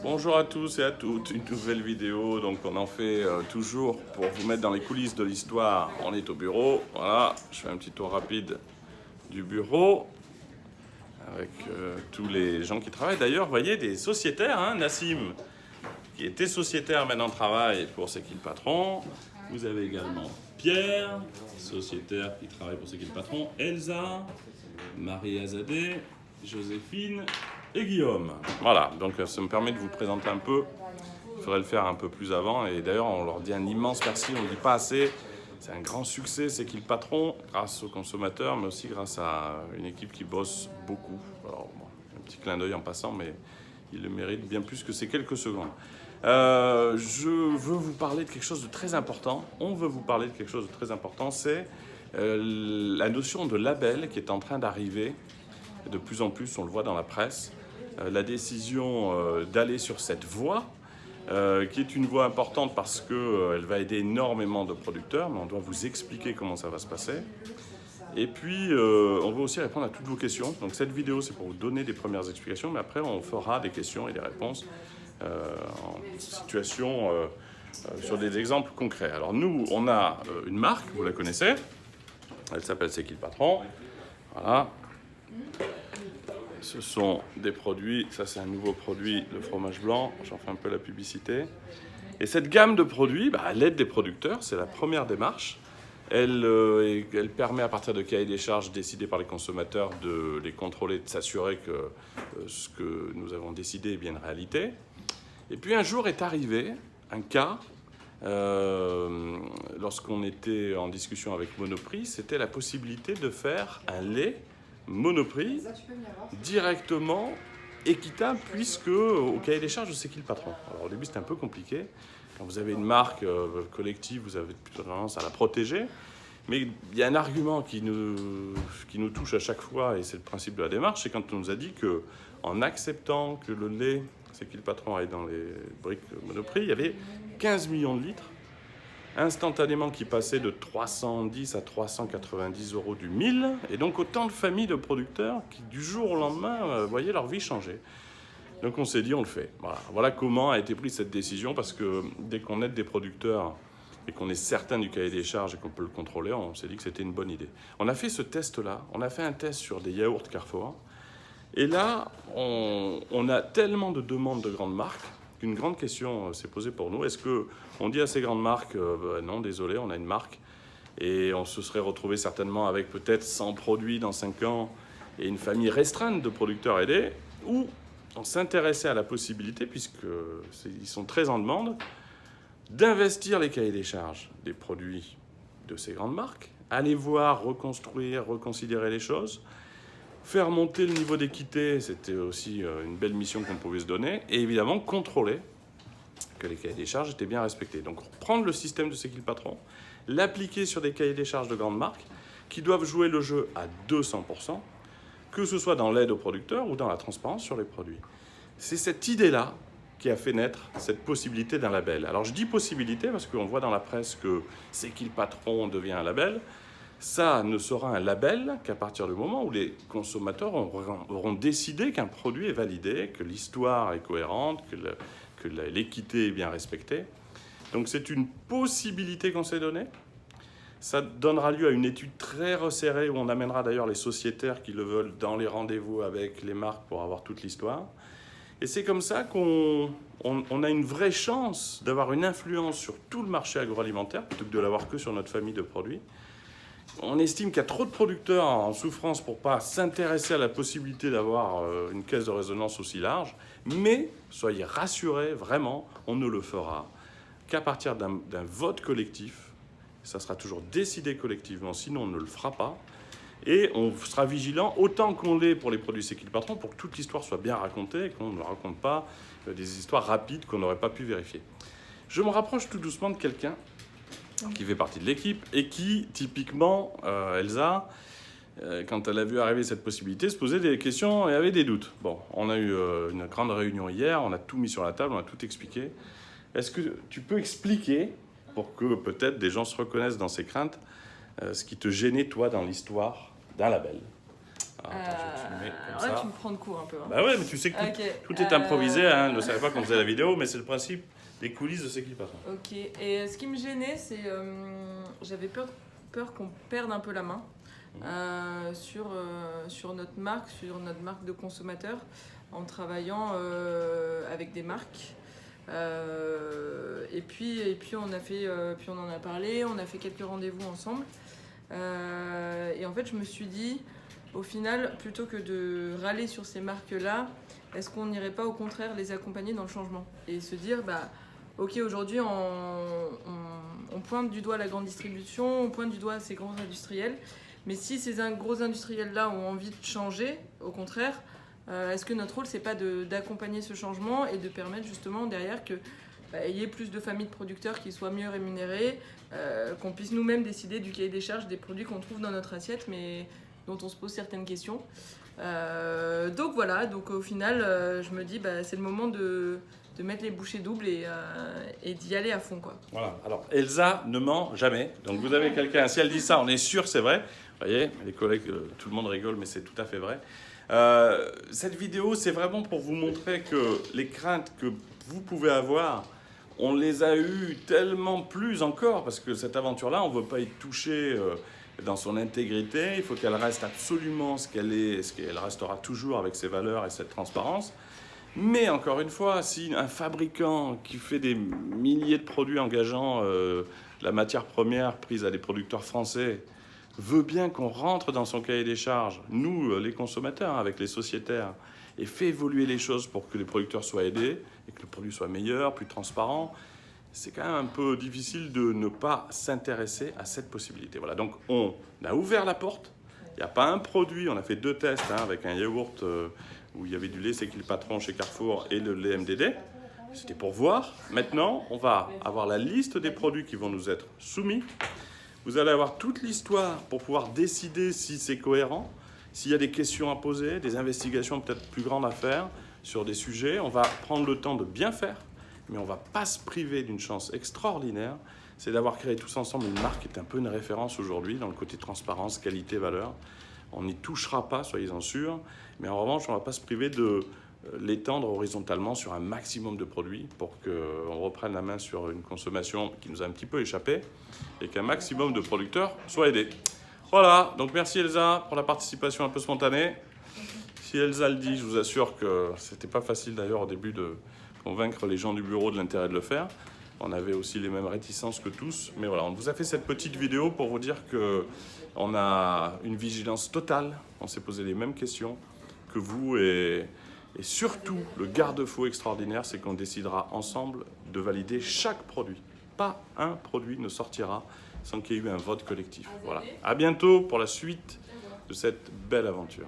Bonjour à tous et à toutes, une nouvelle vidéo, donc on en fait toujours pour vous mettre dans les coulisses de l'histoire. On est au bureau, voilà, je fais un petit tour rapide du bureau avec tous les gens qui travaillent. D'ailleurs, vous voyez, des sociétaires, hein, Nassim, qui était sociétaire, maintenant travaille pour C'est qui le patron. Vous avez également Pierre, sociétaire qui travaille pour C'est qui le patron, Elsa, Marie-Azadeh, Joséphine et Guillaume. Voilà, donc ça me permet de vous présenter un peu. Il faudrait le faire un peu plus avant. Et d'ailleurs, on leur dit un immense merci, on ne le dit pas assez. C'est un grand succès, C'est qui le patron, grâce aux consommateurs, mais aussi grâce à une équipe qui bosse beaucoup. Alors, bon, un petit clin d'œil en passant, mais il le mérite bien plus que ces quelques secondes. Je veux vous parler de quelque chose de très important. On veut vous parler de quelque chose de très important. C'est la notion de label qui est en train d'arriver. De plus en plus, on le voit dans la presse. La décision d'aller sur cette voie, qui est une voie importante parce qu'elle va aider énormément de producteurs, mais on doit vous expliquer comment ça va se passer. Et puis, on veut aussi répondre à toutes vos questions. Donc cette vidéo, c'est pour vous donner des premières explications, mais après, on fera des questions et des réponses en situation sur des exemples concrets. Alors nous, on a une marque, vous la connaissez. Elle s'appelle C'est qui le patron. Voilà. Ce sont des produits, ça c'est un nouveau produit, le fromage blanc, j'en fais un peu la publicité. Et cette gamme de produits, elle aide des producteurs, c'est la première démarche. Elle permet à partir de cahiers des charges décidés par les consommateurs de les contrôler, de s'assurer que ce que nous avons décidé est bien une réalité. Et puis un jour est arrivé un cas, lorsqu'on était en discussion avec Monoprix, c'était la possibilité de faire un lait Monoprix directement équitable, puisque au cahier des charges, c'est qui le patron. Alors au début c'était un peu compliqué. Quand vous avez une marque collective, vous avez plutôt tendance à la protéger. Mais il y a un argument qui nous touche à chaque fois, et c'est le principe de la démarche, c'est quand on nous a dit qu'en acceptant que le lait, c'est qui le patron, aille dans les briques Monoprix, il y avait 15 millions de litres instantanément qui passaient de 310 à 390 euros du 1000, et donc autant de familles de producteurs qui du jour au lendemain voyaient leur vie changer. Donc on s'est dit on le fait. Voilà comment a été prise cette décision, parce que dès qu'on aide des producteurs et qu'on est certain du cahier des charges et qu'on peut le contrôler, on s'est dit que c'était une bonne idée. On a fait ce test-là, on a fait un test sur des yaourts Carrefour, et là on a tellement de demandes de grandes marques qu'une grande question s'est posée pour nous. Est-ce qu'on dit à ces grandes marques, non, désolé, on a une marque, et on se serait retrouvé certainement avec peut-être 100 produits dans 5 ans et une famille restreinte de producteurs aidés, ou on s'intéressait à la possibilité, puisqu'ils sont très en demande, d'investir les cahiers des charges des produits de ces grandes marques, aller voir, reconstruire, reconsidérer les choses, faire monter le niveau d'équité, c'était aussi une belle mission qu'on pouvait se donner, et évidemment contrôler que les cahiers des charges étaient bien respectés. Donc prendre le système de C'est qui le patron, l'appliquer sur des cahiers des charges de grandes marques qui doivent jouer le jeu à 200%, que ce soit dans l'aide aux producteurs ou dans la transparence sur les produits. C'est cette idée-là qui a fait naître cette possibilité d'un label. Alors je dis possibilité parce qu'on voit dans la presse que C'est qui le patron devient un label. Ça ne sera un label qu'à partir du moment où les consommateurs auront décidé qu'un produit est validé, que l'histoire est cohérente, que l'équité est bien respectée. Donc c'est une possibilité qu'on s'est donnée. Ça donnera lieu à une étude très resserrée où on amènera d'ailleurs les sociétaires qui le veulent dans les rendez-vous avec les marques pour avoir toute l'histoire. Et c'est comme ça qu'on a une vraie chance d'avoir une influence sur tout le marché agroalimentaire plutôt que de l'avoir que sur notre famille de produits. On estime qu'il y a trop de producteurs en souffrance pour ne pas s'intéresser à la possibilité d'avoir une caisse de résonance aussi large. Mais soyez rassurés, vraiment, on ne le fera qu'à partir d'un vote collectif. Ça sera toujours décidé collectivement, sinon on ne le fera pas. Et on sera vigilant autant qu'on l'est pour les produits C'est qui le patron, pour que toute l'histoire soit bien racontée et qu'on ne raconte pas des histoires rapides qu'on n'aurait pas pu vérifier. Je me rapproche tout doucement de quelqu'un qui fait partie de l'équipe et qui, typiquement, Elsa, quand elle a vu arriver cette possibilité, se posait des questions et avait des doutes. Bon, on a eu une grande réunion hier, on a tout mis sur la table, on a tout expliqué. Est-ce que tu peux expliquer, pour que peut-être des gens se reconnaissent dans ces craintes, ce qui te gênait, toi, dans l'histoire d'un label? Ah, attends, je vais filmer comme là, ça. tu me prends de court un peu. Hein. Bah ouais, mais tu sais que tout est improvisé. Hein. Je ne savais pas qu'on faisait la vidéo, mais c'est le principe des coulisses de C'est qui le patron. Ok, et ce qui me gênait, c'est j'avais peur qu'on perde un peu la main sur notre marque de consommateur, en travaillant avec des marques. Et puis on en a parlé, on a fait quelques rendez-vous ensemble. Et en fait, je me suis dit, au final, plutôt que de râler sur ces marques-là, est-ce qu'on n'irait pas au contraire les accompagner dans le changement et se dire, bah, ok, aujourd'hui on pointe du doigt la grande distribution, on pointe du doigt ces grands industriels, mais si ces gros industriels-là ont envie de changer, au contraire, est-ce que notre rôle, c'est pas d'accompagner ce changement et de permettre justement derrière que y ait plus de familles de producteurs qui soient mieux rémunérés, qu'on puisse nous-mêmes décider du cahier des charges des produits qu'on trouve dans notre assiette, mais dont on se pose certaines questions. Donc voilà, donc au final, je me dis, c'est le moment de mettre les bouchées doubles et d'y aller à fond, quoi. Voilà. Alors, Elsa ne ment jamais. Donc, vous avez quelqu'un, si elle dit ça, on est sûr, c'est vrai. Vous voyez, les collègues, tout le monde rigole, mais c'est tout à fait vrai. Cette vidéo, c'est vraiment pour vous montrer que les craintes que vous pouvez avoir, on les a eues tellement plus encore, parce que cette aventure-là, on ne veut pas y toucher dans son intégrité. Il faut qu'elle reste absolument ce qu'elle est, ce qu'elle restera toujours avec ses valeurs et cette transparence. Mais encore une fois, si un fabricant qui fait des milliers de produits engageant la matière première prise à des producteurs français veut bien qu'on rentre dans son cahier des charges, nous, les consommateurs, avec les sociétaires, et fait évoluer les choses pour que les producteurs soient aidés et que le produit soit meilleur, plus transparent, c'est quand même un peu difficile de ne pas s'intéresser à cette possibilité. Voilà, donc on a ouvert la porte. Il n'y a pas un produit, on a fait 2 tests avec un yaourt où il y avait du lait C'est qui le patron chez Carrefour et le lait MDD. C'était pour voir. Maintenant, on va avoir la liste des produits qui vont nous être soumis. Vous allez avoir toute l'histoire pour pouvoir décider si c'est cohérent, s'il y a des questions à poser, des investigations peut-être plus grandes à faire sur des sujets. On va prendre le temps de bien faire, mais on ne va pas se priver d'une chance extraordinaire. C'est d'avoir créé tous ensemble une marque qui est un peu une référence aujourd'hui dans le côté transparence, qualité, valeur. On n'y touchera pas, soyez-en sûrs, mais en revanche, on ne va pas se priver de l'étendre horizontalement sur un maximum de produits pour qu'on reprenne la main sur une consommation qui nous a un petit peu échappé et qu'un maximum de producteurs soient aidés. Voilà, donc merci Elsa pour la participation un peu spontanée. Si Elsa le dit, je vous assure que c'était pas facile d'ailleurs au début de convaincre les gens du bureau de l'intérêt de le faire. On avait aussi les mêmes réticences que tous, mais voilà, on vous a fait cette petite vidéo pour vous dire qu'on a une vigilance totale, on s'est posé les mêmes questions que vous et surtout, le garde-fou extraordinaire, c'est qu'on décidera ensemble de valider chaque produit. Pas un produit ne sortira sans qu'il y ait eu un vote collectif. Voilà. À bientôt pour la suite de cette belle aventure.